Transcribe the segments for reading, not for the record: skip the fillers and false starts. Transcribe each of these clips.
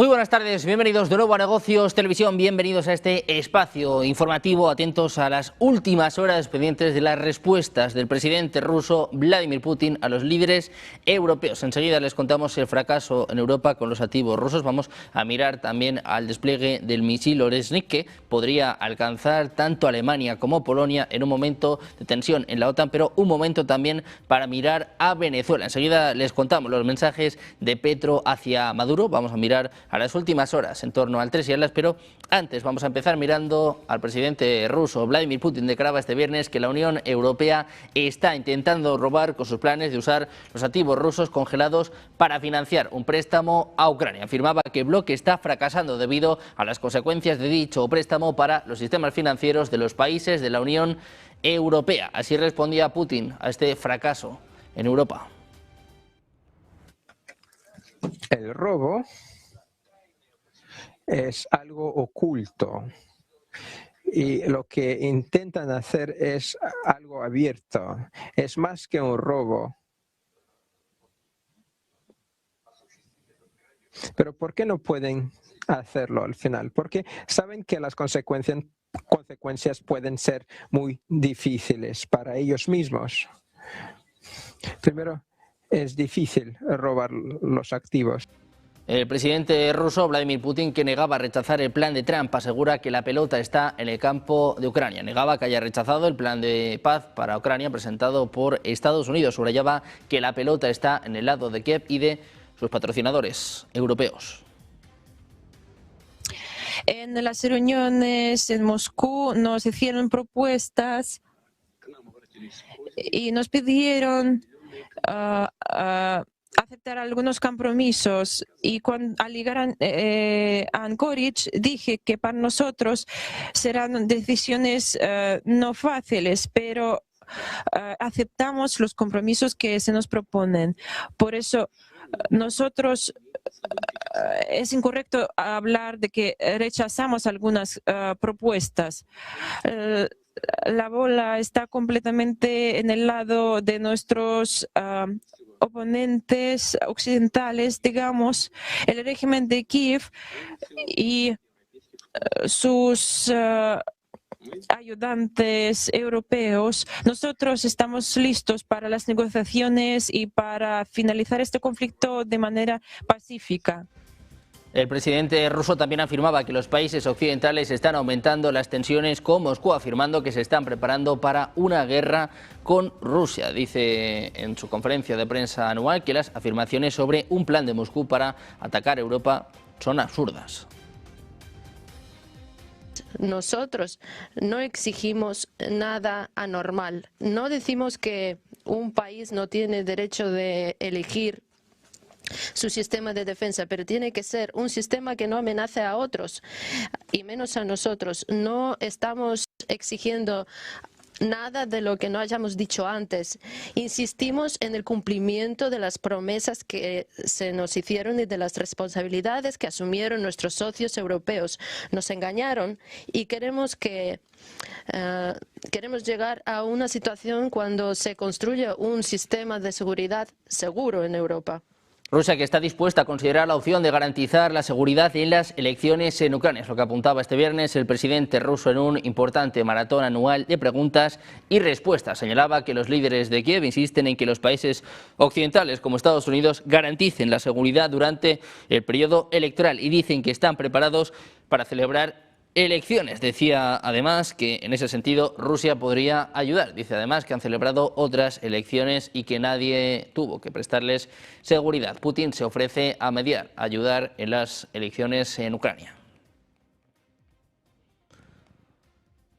Muy buenas tardes, bienvenidos de nuevo a Negocios Televisión, bienvenidos a este espacio informativo, atentos a las últimas horas pendientes de las respuestas del presidente ruso Vladimir Putin a los líderes europeos. Enseguida les contamos el fracaso en Europa con los activos rusos. Vamos a mirar también al despliegue del misil Oresnik, que podría alcanzar tanto Alemania como Polonia en un momento de tensión en la OTAN, pero un momento también para mirar a Venezuela. Enseguida les contamos los mensajes de Petro hacia Maduro. Vamos a mirar a las últimas horas en torno al 3 y alas, pero antes vamos a empezar mirando al presidente ruso. Vladimir Putin declaraba este viernes que la Unión Europea está intentando robar con sus planes de usar los activos rusos congelados para financiar un préstamo a Ucrania. Afirmaba que el bloque está fracasando debido a las consecuencias de dicho préstamo para los sistemas financieros de los países de la Unión Europea. Así respondía Putin a este fracaso en Europa. El robo es algo oculto y lo que intentan hacer es algo abierto. Es más que un robo. Pero ¿por qué no pueden hacerlo al final? Porque saben que las consecuencias pueden ser muy difíciles para ellos mismos. Primero, es difícil robar los activos. El presidente ruso Vladimir Putin, que negaba rechazar el plan de Trump, asegura que la pelota está en el campo de Ucrania. Negaba que haya rechazado el plan de paz para Ucrania presentado por Estados Unidos. Subrayaba que la pelota está en el lado de Kiev y de sus patrocinadores europeos. En las reuniones en Moscú nos hicieron propuestas y nos pidieron aceptar algunos compromisos, y al llegar a Anchorage dije que para nosotros serán decisiones no fáciles, pero aceptamos los compromisos que se nos proponen. Por eso nosotros es incorrecto hablar de que rechazamos algunas propuestas. La bola está completamente en el lado de nuestros oponentes occidentales, digamos, el régimen de Kiev y sus ayudantes europeos. Nosotros estamos listos para las negociaciones y para finalizar este conflicto de manera pacífica. El presidente ruso también afirmaba que los países occidentales están aumentando las tensiones con Moscú, afirmando que se están preparando para una guerra con Rusia. Dice en su conferencia de prensa anual que las afirmaciones sobre un plan de Moscú para atacar Europa son absurdas. Nosotros no exigimos nada anormal. No decimos que un país no tiene derecho de elegir su sistema de defensa, pero tiene que ser un sistema que no amenace a otros y menos a nosotros. No estamos exigiendo nada de lo que no hayamos dicho antes. Insistimos en el cumplimiento de las promesas que se nos hicieron y de las responsabilidades que asumieron nuestros socios europeos. Nos engañaron y queremos llegar a una situación cuando se construye un sistema de seguridad seguro en Europa. Rusia, que está dispuesta a considerar la opción de garantizar la seguridad en las elecciones en Ucrania. Es lo que apuntaba este viernes el presidente ruso en un importante maratón anual de preguntas y respuestas. Señalaba que los líderes de Kiev insisten en que los países occidentales como Estados Unidos garanticen la seguridad durante el periodo electoral y dicen que están preparados para celebrar elecciones. Decía además que en ese sentido Rusia podría ayudar. Dice además que han celebrado otras elecciones y que nadie tuvo que prestarles seguridad. Putin se ofrece a mediar, a ayudar en las elecciones en Ucrania.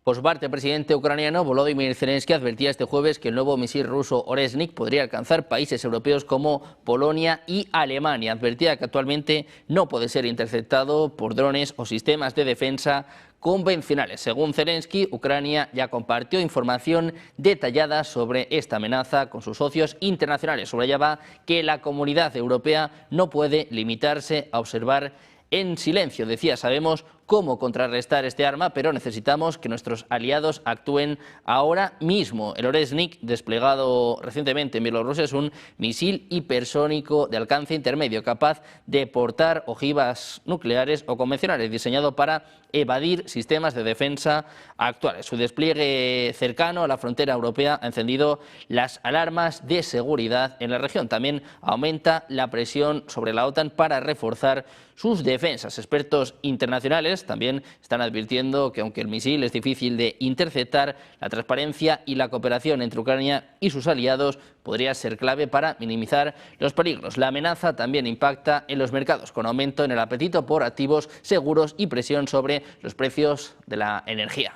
Por su parte, el presidente ucraniano Volodymyr Zelensky advertía este jueves que el nuevo misil ruso Oresnik podría alcanzar países europeos como Polonia y Alemania. Advertía que actualmente no puede ser interceptado por drones o sistemas de defensa convencionales. Según Zelensky, Ucrania ya compartió información detallada sobre esta amenaza con sus socios internacionales. Subrayaba que la comunidad europea no puede limitarse a observar en silencio. Decía, sabemos cómo contrarrestar este arma, pero necesitamos que nuestros aliados actúen ahora mismo. El Oresnik, desplegado recientemente en Bielorrusia, es un misil hipersónico de alcance intermedio capaz de portar ojivas nucleares o convencionales, diseñado para evadir sistemas de defensa actuales. Su despliegue cercano a la frontera europea ha encendido las alarmas de seguridad en la región. También aumenta la presión sobre la OTAN para reforzar sus defensas. Expertos internacionales también están advirtiendo que aunque el misil es difícil de interceptar, la transparencia y la cooperación entre Ucrania y sus aliados podría ser clave para minimizar los peligros. La amenaza también impacta en los mercados, con aumento en el apetito por activos seguros y presión sobre los precios de la energía.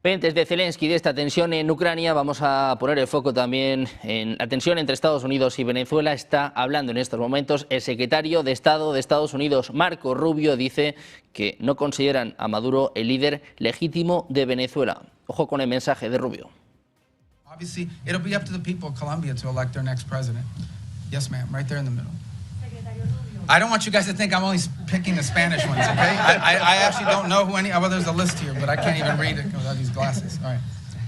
Pendientes de Zelensky, de esta tensión en Ucrania, vamos a poner el foco también en la tensión entre Estados Unidos y Venezuela. Está hablando en estos momentos el secretario de Estado de Estados Unidos, Marco Rubio, dice que no consideran a Maduro el líder legítimo de Venezuela. Ojo con el mensaje de Rubio. Obviously, it'll be up to the people of Colombia to elect their next president. Yes, ma'am, right there in the middle. I don't want you guys to think I'm only picking the Spanish ones, okay? I actually don't know who any, well, there's a list here, but I can't even read it without these glasses. All right,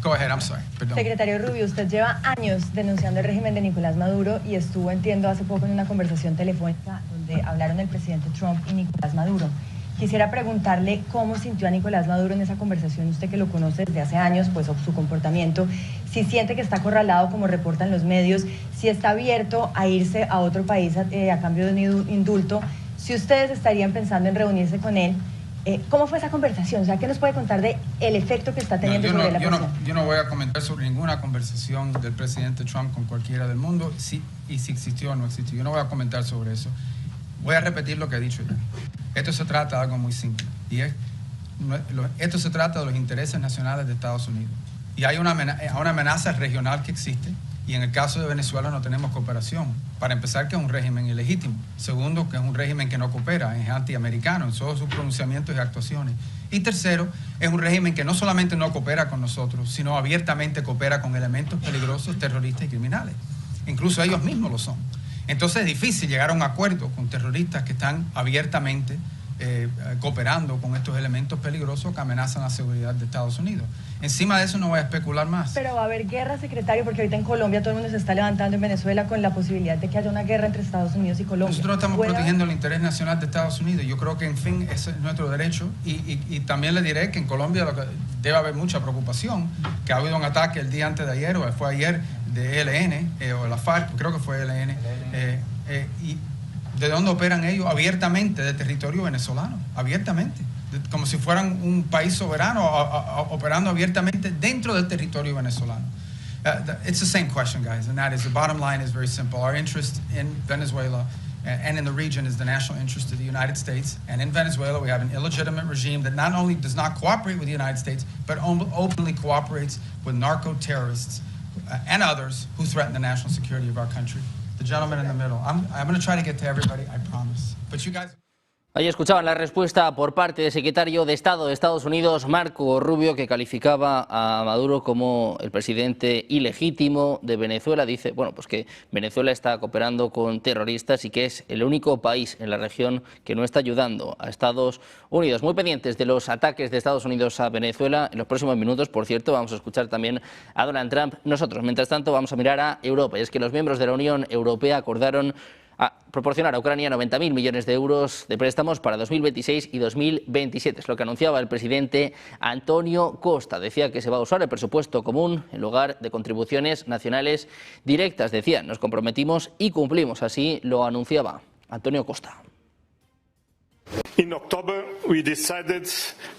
go ahead, I'm sorry. Perdón. Secretario Rubio, usted lleva años denunciando el régimen de Nicolás Maduro y estuvo, entiendo, hace poco en una conversación telefónica donde hablaron el presidente Trump y Nicolás Maduro. Quisiera preguntarle cómo sintió a Nicolás Maduro en esa conversación, usted que lo conoce desde hace años, pues su comportamiento, si siente que está acorralado como reportan los medios, si está abierto a irse a otro país a cambio de un indulto, si ustedes estarían pensando en reunirse con él. ¿Cómo fue esa conversación? O sea, ¿qué nos puede contar de el efecto que está teniendo sobre la persona? Yo no voy a comentar sobre ninguna conversación del presidente Trump con cualquiera del mundo, si existió o no existió. Yo no voy a comentar sobre eso. Voy a repetir lo que he dicho ya. Esto se trata de algo muy simple. Esto se trata de los intereses nacionales de Estados Unidos. Y hay una amenaza regional que existe. Y en el caso de Venezuela no tenemos cooperación. Para empezar, que es un régimen ilegítimo. Segundo, que es un régimen que no coopera, es antiamericano en todos sus pronunciamientos y actuaciones. Y tercero, es un régimen que no solamente no coopera con nosotros, sino abiertamente coopera con elementos peligrosos, terroristas y criminales. Incluso ellos mismos lo son. Entonces es difícil llegar a un acuerdo con terroristas que están abiertamente cooperando con estos elementos peligrosos que amenazan la seguridad de Estados Unidos. Encima de eso no voy a especular más. Pero va a haber guerra, secretario, porque ahorita en Colombia todo el mundo se está levantando, en Venezuela, con la posibilidad de que haya una guerra entre Estados Unidos y Colombia. Nosotros estamos protegiendo el interés nacional de Estados Unidos. Yo creo que, en fin, ese es nuestro derecho. Y también le diré que en Colombia debe haber mucha preocupación, que ha habido un ataque el día antes de ayer, o fue ayer, de ELN, o la FARC, creo que fue ELN, y ¿de dónde operan ellos? Abiertamente, de territorio venezolano, abiertamente, como si fueran un país soberano, operando abiertamente dentro del territorio venezolano. It's the same question, guys, and that is, the bottom line is very simple. Our interest in Venezuela and in the region is the national interest of the United States, and in Venezuela we have an illegitimate regime that not only does not cooperate with the United States, but openly cooperates with narco-terrorists and others who threaten the national security of our country. The gentleman in the middle. I'm going to try to get to everybody, I promise. But you guys... Ahí escuchaban la respuesta por parte del secretario de Estado de Estados Unidos, Marco Rubio, que calificaba a Maduro como el presidente ilegítimo de Venezuela. Dice, bueno, pues que Venezuela está cooperando con terroristas y que es el único país en la región que no está ayudando a Estados Unidos. Muy pendientes de los ataques de Estados Unidos a Venezuela. En los próximos minutos, por cierto, vamos a escuchar también a Donald Trump. Nosotros, mientras tanto, vamos a mirar a Europa. Y es que los miembros de la Unión Europea acordaron proporcionar a Ucrania 90.000 millones de euros de préstamos para 2026 y 2027. Es lo que anunciaba el presidente Antonio Costa. Decía que se va a usar el presupuesto común en lugar de contribuciones nacionales directas. Decía, nos comprometimos y cumplimos. Así lo anunciaba Antonio Costa. In October, we decided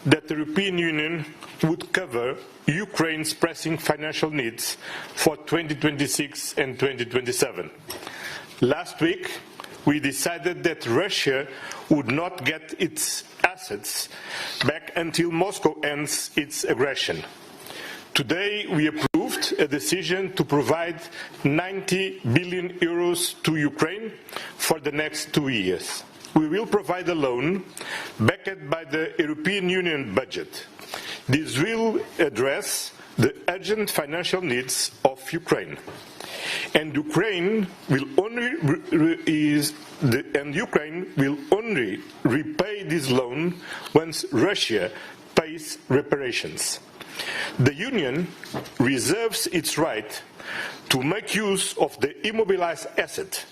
that the European Union would cover Ukraine's pressing financial needs for 2026 and 2027. Last week, we decided that Russia would not get its assets back until Moscow ends its aggression. Today, we approved a decision to provide 90 billion euros to Ukraine for the next 2 years. We will provide a loan backed by the European Union budget. This will address the urgent financial needs of Ukraine. and Ukraine will only repay this loan once Russia pays reparations. The Union reserves its right to make use of the immobilized asset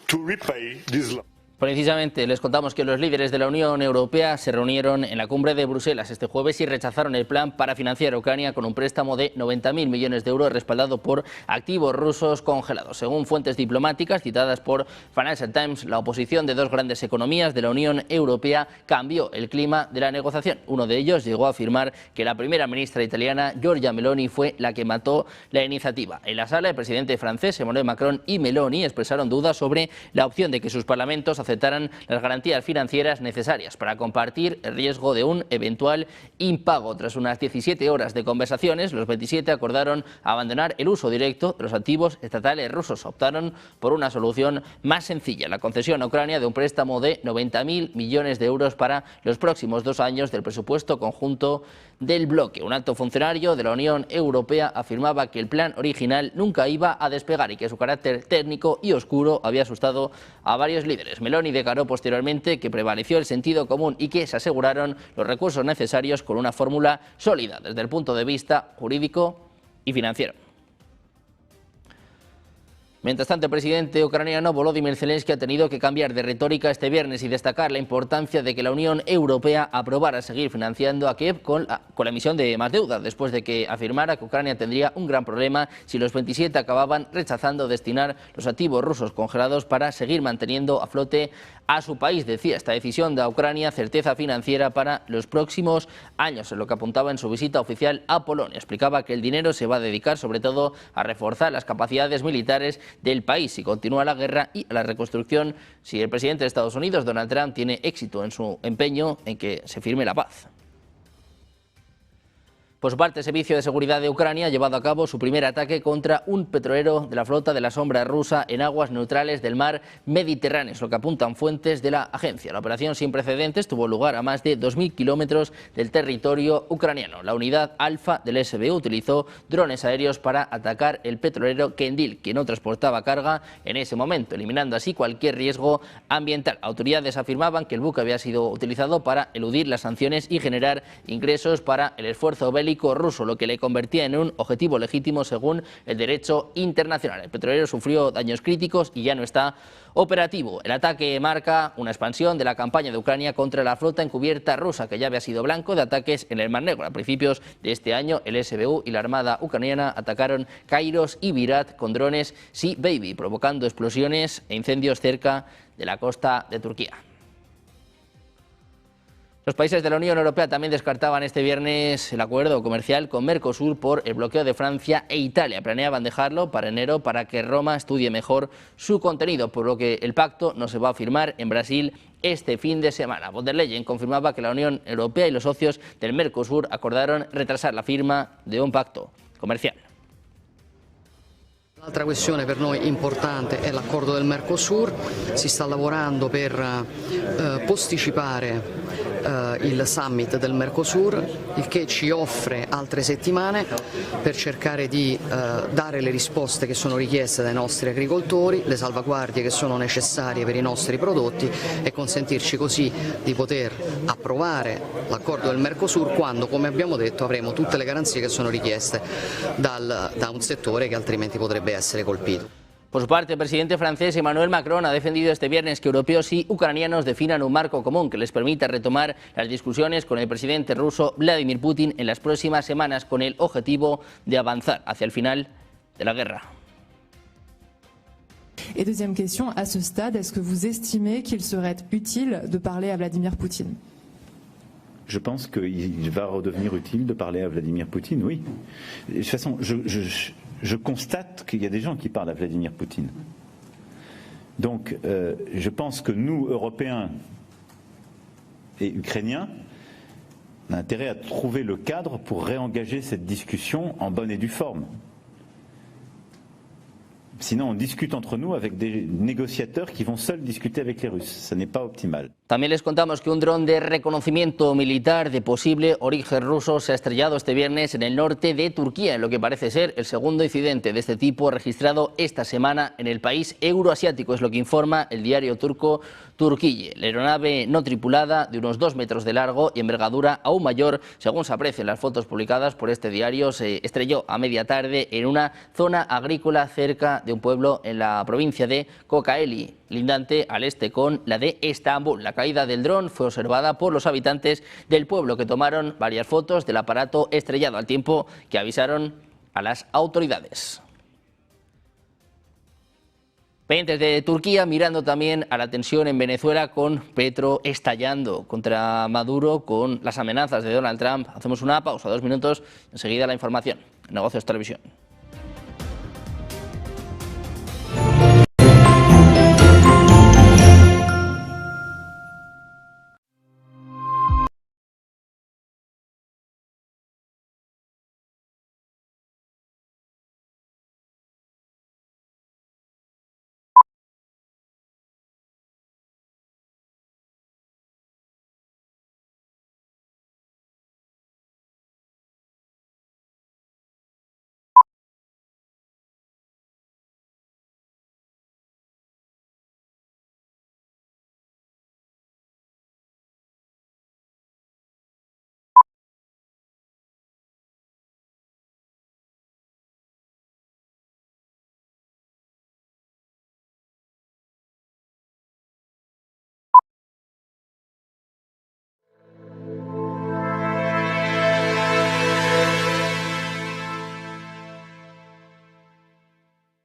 to repay this loan. Precisamente les contamos que los líderes de la Unión Europea se reunieron en la cumbre de Bruselas este jueves y rechazaron el plan para financiar a Ucrania con un préstamo de 90.000 millones de euros respaldado por activos rusos congelados. Según fuentes diplomáticas citadas por Financial Times, la oposición de dos grandes economías de la Unión Europea cambió el clima de la negociación. Uno de ellos llegó a afirmar que la primera ministra italiana, Giorgia Meloni, fue la que mató la iniciativa. En la sala, el presidente francés, Emmanuel Macron, y Meloni expresaron dudas sobre la opción de que sus parlamentos aceptaran las garantías financieras necesarias para compartir el riesgo de un eventual impago. Tras unas 17 horas de conversaciones, los 27 acordaron abandonar el uso directo de los activos estatales rusos. Optaron por una solución más sencilla, la concesión a Ucrania de un préstamo de 90.000 millones de euros para los próximos 2 años del presupuesto conjunto del bloque. Un alto funcionario de la Unión Europea afirmaba que el plan original nunca iba a despegar y que su carácter técnico y oscuro había asustado a varios líderes. Meloni declaró posteriormente que prevaleció el sentido común y que se aseguraron los recursos necesarios con una fórmula sólida desde el punto de vista jurídico y financiero. Mientras tanto, el presidente ucraniano Volodymyr Zelensky ha tenido que cambiar de retórica este viernes y destacar la importancia de que la Unión Europea aprobara seguir financiando a Kiev con la emisión de más deuda, después de que afirmara que Ucrania tendría un gran problema si los 27 acababan rechazando destinar los activos rusos congelados para seguir manteniendo a flote a su país. Decía, esta decisión da a Ucrania certeza financiera para los próximos años, en lo que apuntaba en su visita oficial a Polonia. Explicaba que el dinero se va a dedicar sobre todo a reforzar las capacidades militares del país si continúa la guerra y a la reconstrucción si el presidente de Estados Unidos, Donald Trump, tiene éxito en su empeño en que se firme la paz. Por su parte, el Servicio de Seguridad de Ucrania ha llevado a cabo su primer ataque contra un petrolero de la flota de la sombra rusa en aguas neutrales del mar Mediterráneo, es lo que apuntan fuentes de la agencia. La operación sin precedentes tuvo lugar a más de 2.000 kilómetros del territorio ucraniano. La unidad Alfa del SBU utilizó drones aéreos para atacar el petrolero Kendil, que no transportaba carga en ese momento, eliminando así cualquier riesgo ambiental. Autoridades afirmaban que el buque había sido utilizado para eludir las sanciones y generar ingresos para el esfuerzo bélico ruso, lo que le convertía en un objetivo legítimo según el derecho internacional. El petrolero sufrió daños críticos y ya no está operativo. El ataque marca una expansión de la campaña de Ucrania contra la flota encubierta rusa, que ya había sido blanco de ataques en el Mar Negro. A principios de este año, el SBU y la Armada ucraniana atacaron Kairos y Virat con drones Sea Baby, provocando explosiones e incendios cerca de la costa de Turquía. Los países de la Unión Europea también descartaban este viernes el acuerdo comercial con Mercosur por el bloqueo de Francia e Italia. Planeaban dejarlo para enero para que Roma estudie mejor su contenido, por lo que el pacto no se va a firmar en Brasil este fin de semana. Von der Leyen confirmaba que la Unión Europea y los socios del Mercosur acordaron retrasar la firma de un pacto comercial. L'altra questione per noi importante è l'accordo del Mercosur, si sta lavorando per posticipare il summit del Mercosur, il che ci offre altre settimane per cercare di dare le risposte che sono richieste dai nostri agricoltori, le salvaguardie che sono necessarie per i nostri prodotti e consentirci così di poter approvare l'accordo del Mercosur quando, come abbiamo detto, avremo tutte le garanzie che sono richieste da un settore che altrimenti potrebbe essere colpito. Por su parte, el presidente francés Emmanuel Macron ha defendido este viernes que europeos y ucranianos definan un marco común que les permita retomar las discusiones con el presidente ruso Vladimir Putin en las próximas semanas con el objetivo de avanzar hacia el final de la guerra. Et deuxième question, à ce stade, est-ce que vous estimez qu'il serait utile de parler à Vladimir Poutine ? Je pense qu'il va redevenir utile de parler à Vladimir Poutine, oui. De toute façon, je constate qu'il y a des gens qui parlent à Vladimir Poutine. Donc, je pense que nous, Européens et Ukrainiens, on a intérêt à trouver le cadre pour réengager cette discussion en bonne et due forme. Sinon, on discute entre nous avec des négociateurs qui vont seuls discuter avec les Russes. Ça n'est pas optimal. También les contamos que un dron de reconocimiento militar de posible origen ruso se ha estrellado este viernes en el norte de Turquía, en lo que parece ser el segundo incidente de este tipo registrado esta semana en el país euroasiático, es lo que informa el diario turco Turkiye. La aeronave no tripulada, de unos 2 metros de largo y envergadura aún mayor, según se aprecia en las fotos publicadas por este diario, se estrelló a media tarde en una zona agrícola cerca de un pueblo en la provincia de Kocaeli, lindante al este con la de Estambul. La caída del dron fue observada por los habitantes del pueblo, que tomaron varias fotos del aparato estrellado, al tiempo que avisaron a las autoridades. Pendientes de Turquía, mirando también a la tensión en Venezuela, con Petro estallando contra Maduro con las amenazas de Donald Trump. Hacemos una pausa, 2 minutos, enseguida la información. Negocios Televisión.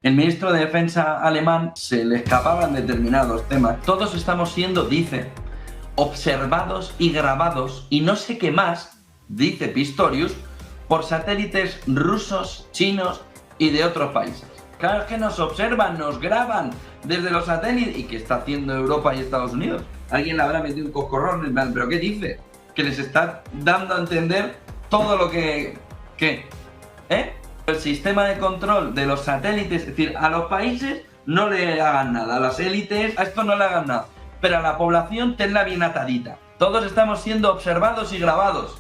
El ministro de Defensa alemán se le escapaban determinados temas. Todos estamos siendo, dice, observados y grabados, y no sé qué más, dice Pistorius, por satélites rusos, chinos y de otros países. Claro, es que nos observan, nos graban desde los satélites. ¿Y qué está haciendo Europa y Estados Unidos? Alguien le habrá metido un coscorrón, ¿pero qué dice? Que les está dando a entender todo lo que... ¿Qué? El sistema de control de los satélites, es decir, a los países no le hagan nada, a las élites, a esto no le hagan nada, pero a la población tenla bien atadita. Todos estamos siendo observados y grabados.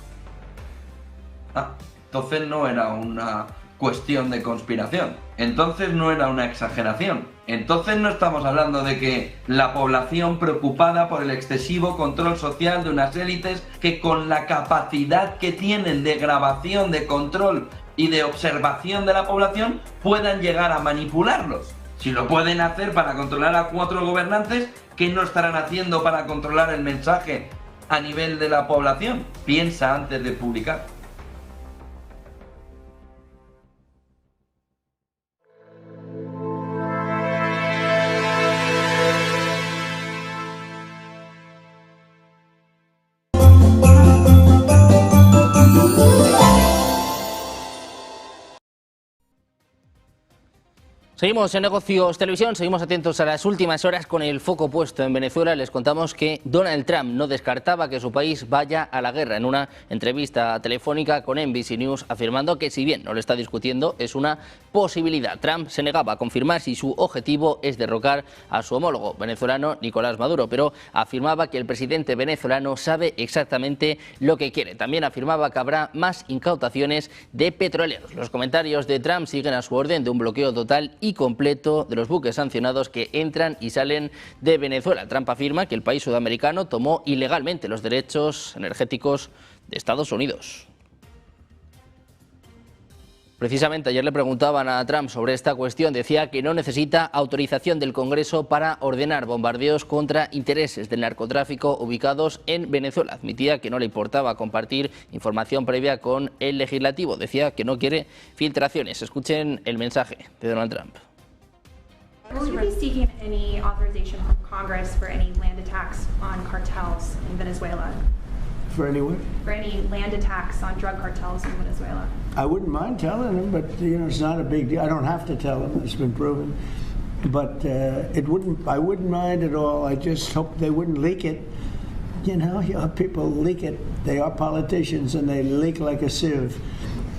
Entonces no era una cuestión de conspiración, entonces no era una exageración, entonces no estamos hablando de que la población preocupada por el excesivo control social de unas élites que con la capacidad que tienen de grabación, de control y de observación de la población puedan llegar a manipularlos. Si lo pueden hacer para controlar a 4 gobernantes, ¿qué no estarán haciendo para controlar el mensaje a nivel de la población? Piensa antes de publicar. Seguimos en Negocios Televisión, seguimos atentos a las últimas horas con el foco puesto en Venezuela. Les contamos que Donald Trump no descartaba que su país vaya a la guerra en una entrevista telefónica con NBC News, afirmando que si bien no lo está discutiendo, es una posibilidad. Trump se negaba a confirmar si su objetivo es derrocar a su homólogo venezolano Nicolás Maduro, pero afirmaba que el presidente venezolano sabe exactamente lo que quiere. También afirmaba que habrá más incautaciones de petroleros. Los comentarios de Trump siguen a su orden de un bloqueo total y completo de los buques sancionados que entran y salen de Venezuela. Trump afirma que el país sudamericano tomó ilegalmente los derechos energéticos de Estados Unidos. Precisamente ayer le preguntaban a Trump sobre esta cuestión. Decía que no necesita autorización del Congreso para ordenar bombardeos contra intereses del narcotráfico ubicados en Venezuela. Admitía que no le importaba compartir información previa con el legislativo. Decía que no quiere filtraciones. Escuchen el mensaje de Donald Trump. Will you be seeking any authorization from Congress for any land attacks on cartels in Venezuela? For any what? For any land attacks on drug cartels in Venezuela? I wouldn't mind telling them, but it's not a big deal. I don't have to tell them; it's been proven. But I wouldn't mind at all. I just hope they wouldn't leak it. You know, people leak it. They are politicians, and they leak like a sieve.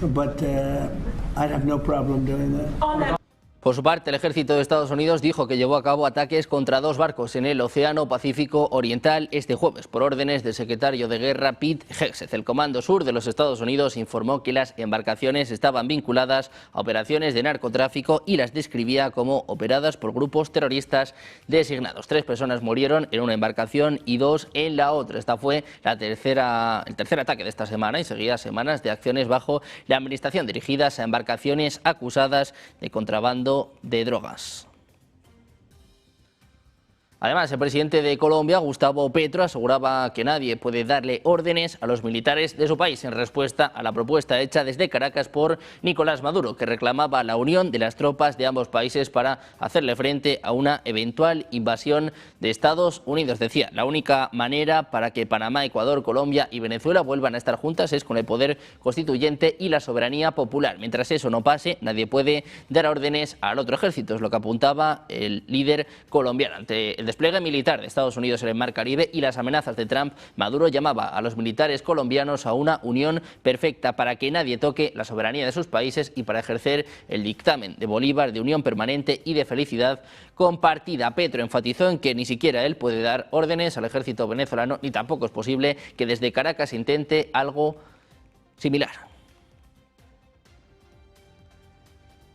But I'd have no problem doing that. Por su parte, el ejército de Estados Unidos dijo que llevó a cabo ataques contra 2 barcos en el Océano Pacífico Oriental este jueves, por órdenes del secretario de Guerra Pete Hegseth. El Comando Sur de los Estados Unidos informó que las embarcaciones estaban vinculadas a operaciones de narcotráfico y las describía como operadas por grupos terroristas designados. 3 personas murieron en una embarcación y 2 en la otra. Esta fue el tercer ataque de esta semana y seguía semanas de acciones bajo la administración dirigidas a embarcaciones acusadas de contrabando de drogas. Además, el presidente de Colombia, Gustavo Petro, aseguraba que nadie puede darle órdenes a los militares de su país en respuesta a la propuesta hecha desde Caracas por Nicolás Maduro, que reclamaba la unión de las tropas de ambos países para hacerle frente a una eventual invasión de Estados Unidos. Decía, la única manera para que Panamá, Ecuador, Colombia y Venezuela vuelvan a estar juntas es con el poder constituyente y la soberanía popular. Mientras eso no pase, nadie puede dar órdenes al otro ejército, es lo que apuntaba el líder colombiano. Ante el despliegue militar de Estados Unidos en el Mar Caribe y las amenazas de Trump, Maduro llamaba a los militares colombianos a una unión perfecta para que nadie toque la soberanía de sus países y para ejercer el dictamen de Bolívar de unión permanente y de felicidad compartida. Petro enfatizó en que ni siquiera él puede dar órdenes al ejército venezolano, ni tampoco es posible que desde Caracas intente algo similar.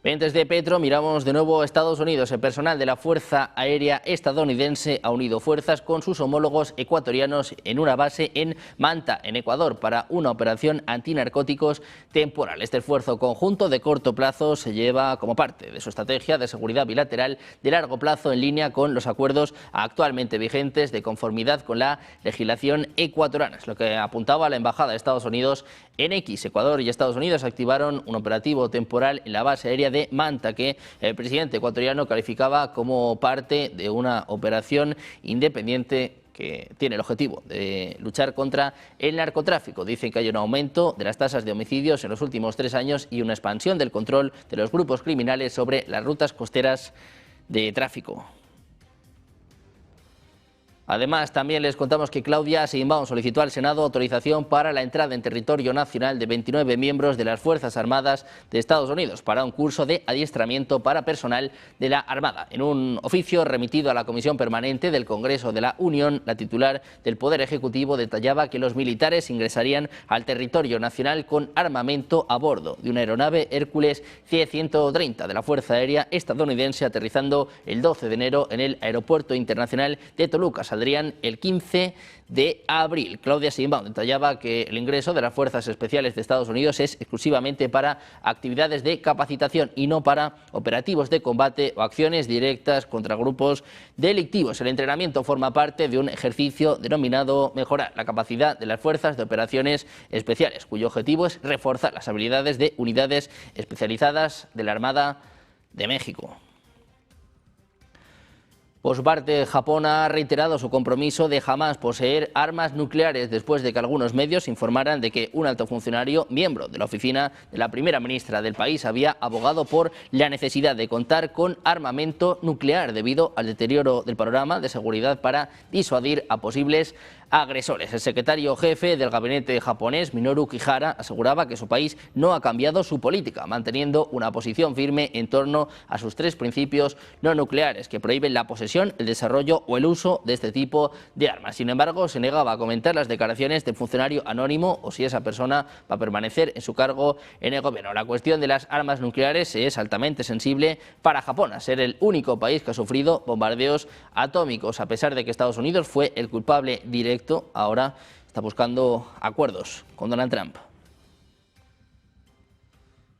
Pendientes de Petro, miramos de nuevo a Estados Unidos. El personal de la Fuerza Aérea estadounidense ha unido fuerzas con sus homólogos ecuatorianos en una base en Manta, en Ecuador, para una operación antinarcóticos temporal. Este esfuerzo conjunto de corto plazo se lleva como parte de su estrategia de seguridad bilateral de largo plazo en línea con los acuerdos actualmente vigentes de conformidad con la legislación ecuatoriana. Es lo que apuntaba la Embajada de Estados Unidos en X. Ecuador y Estados Unidos activaron un operativo temporal en la base aérea de Manta, que el presidente ecuatoriano calificaba como parte de una operación independiente que tiene el objetivo de luchar contra el narcotráfico. Dicen que hay un aumento de las tasas de homicidios en los últimos 3 años y una expansión del control de los grupos criminales sobre las rutas costeras de tráfico. Además, también les contamos que Claudia Sheinbaum solicitó al Senado autorización para la entrada en territorio nacional de 29 miembros de las Fuerzas Armadas de Estados Unidos para un curso de adiestramiento para personal de la Armada. En un oficio remitido a la Comisión Permanente del Congreso de la Unión, la titular del Poder Ejecutivo detallaba que los militares ingresarían al territorio nacional con armamento a bordo de una aeronave Hércules C-130 de la Fuerza Aérea estadounidense, aterrizando el 12 de enero en el Aeropuerto Internacional de Toluca. Saldrían el 15 de abril. Claudia Sheinbaum detallaba que el ingreso de las Fuerzas Especiales de Estados Unidos es exclusivamente para actividades de capacitación y no para operativos de combate o acciones directas contra grupos delictivos. El entrenamiento forma parte de un ejercicio denominado Mejorar la capacidad de las Fuerzas de Operaciones Especiales, cuyo objetivo es reforzar las habilidades de unidades especializadas de la Armada de México. Por su parte, Japón ha reiterado su compromiso de jamás poseer armas nucleares después de que algunos medios informaran de que un alto funcionario, miembro de la oficina de la primera ministra del país, había abogado por la necesidad de contar con armamento nuclear debido al deterioro del programa de seguridad para disuadir a posibles agresores. El secretario jefe del gabinete japonés, Minoru Kihara, aseguraba que su país no ha cambiado su política, manteniendo una posición firme en torno a sus 3 principios no nucleares que prohíben la posesión, el desarrollo o el uso de este tipo de armas. Sin embargo, se negaba a comentar las declaraciones del funcionario anónimo o si esa persona va a permanecer en su cargo en el gobierno. La cuestión de las armas nucleares es altamente sensible para Japón, a ser el único país que ha sufrido bombardeos atómicos. A pesar de que Estados Unidos fue el culpable directo, ahora está buscando acuerdos con Donald Trump.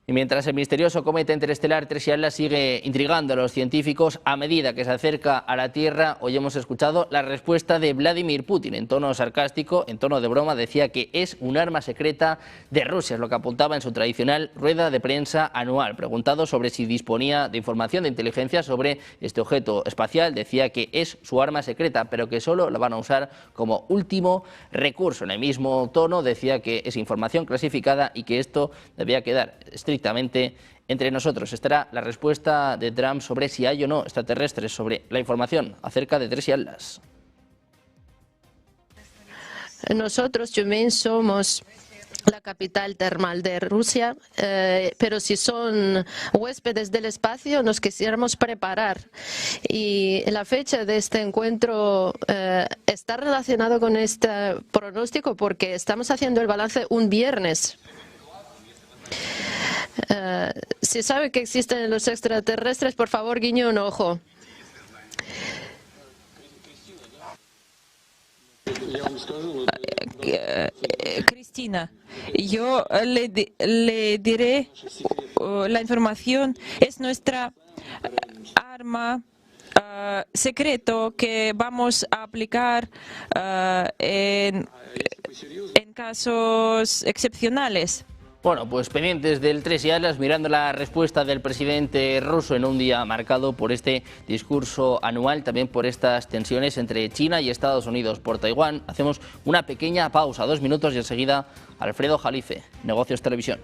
Y mientras el misterioso cometa interestelar Tresialla sigue intrigando a los científicos a medida que se acerca a la Tierra, hoy hemos escuchado la respuesta de Vladimir Putin. En tono sarcástico, en tono de broma, decía que es un arma secreta de Rusia, es lo que apuntaba en su tradicional rueda de prensa anual. Preguntado sobre si disponía de información de inteligencia sobre este objeto espacial, decía que es su arma secreta, pero que solo la van a usar como último recurso. En el mismo tono decía que es información clasificada y que esto debía quedar estrictamente entre nosotros. Estará la respuesta de Trump sobre si hay o no extraterrestres, sobre la información acerca de Tresialla. Nosotros, también somos la capital termal de Rusia, pero si son huéspedes del espacio nos quisiéramos preparar. Y la fecha de este encuentro está relacionado con este pronóstico porque estamos haciendo el balance un viernes. Si sabe que existen los extraterrestres, por favor, guiñe un ojo. Cristina, yo le diré, la información es nuestra arma secreto que vamos a aplicar en casos excepcionales. Bueno, pues pendientes del 3 y Atlas, mirando la respuesta del presidente ruso en un día marcado por este discurso anual, también por estas tensiones entre China y Estados Unidos por Taiwán. Hacemos una pequeña pausa, 2 minutos, y enseguida Alfredo Jalife, Negocios Televisión.